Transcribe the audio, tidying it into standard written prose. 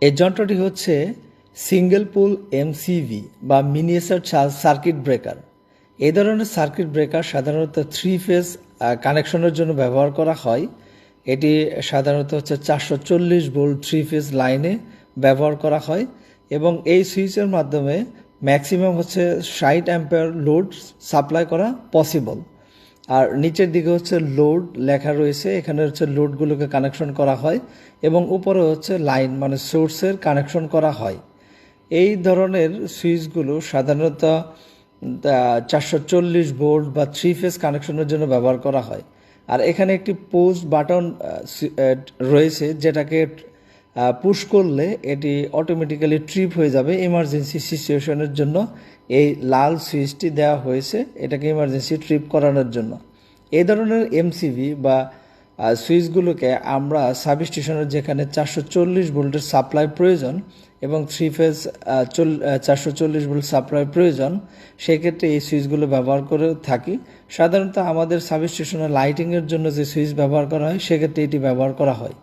এই যন্ত্রটি হচ্ছে সিঙ্গেল পোল এমসিভি বা মিনিয়েচার সার্কিট ব্রেকার। এই ধরনের সার্কিট ব্রেকার সাধারণত 3 ফেজ কানেকশনের জন্য ব্যবহার করা হয়। এটি সাধারণত হচ্ছে 440 ভোল্ট 3 ফেজ লাইনে ব্যবহার করা হয় এবং এই সুইচের মাধ্যমে ম্যাক্সিমাম হচ্ছে 60 অ্যাম্পিয়ার লোড সাপ্লাই করা পসিবল। আর নিচের দিকে হচ্ছে লোড লেখা রয়েছে, এখানে হচ্ছে লোডগুলোকে কানেকশন করা হয় এবং উপরে হচ্ছে লাইন মানে সোর্সের কানেকশন করা হয়। এই ধরনের সুইচগুলো সাধারণত 440 ভোল্ট বা 3 ফেজ কানেকশনের জন্য ব্যবহার করা হয়। আর এখানে একটি পোস্ট বাটন রয়েছে, যেটাকে পুশ করলে এটি অটোমেটিক্যালি ট্রিপ হয়ে যাবে। ইমার্জেন্সি সিচুয়েশনের জন্য এই লাল সুইচটি দেওয়া হয়েছে, এটাকে ইমার্জেন্সি ট্রিপ করানোর জন্য। এই ধরনের এমসিভি বা সুইচগুলোকে আমরা সাবস্টেশনের যেখানে 440 ভোল্টের সাপ্লাই প্রয়োজন এবং 3 ফেজ 440 ভোল্ট সাপ্লাই প্রয়োজন, সেক্ষেত্রে এই সুইচগুলো ব্যবহার করে থাকি। সাধারণত আমাদের সাবস্টেশনের লাইটিংয়ের জন্য যে সুইচ ব্যবহার করা হয় সেক্ষেত্রে এটি ব্যবহার করা হয়।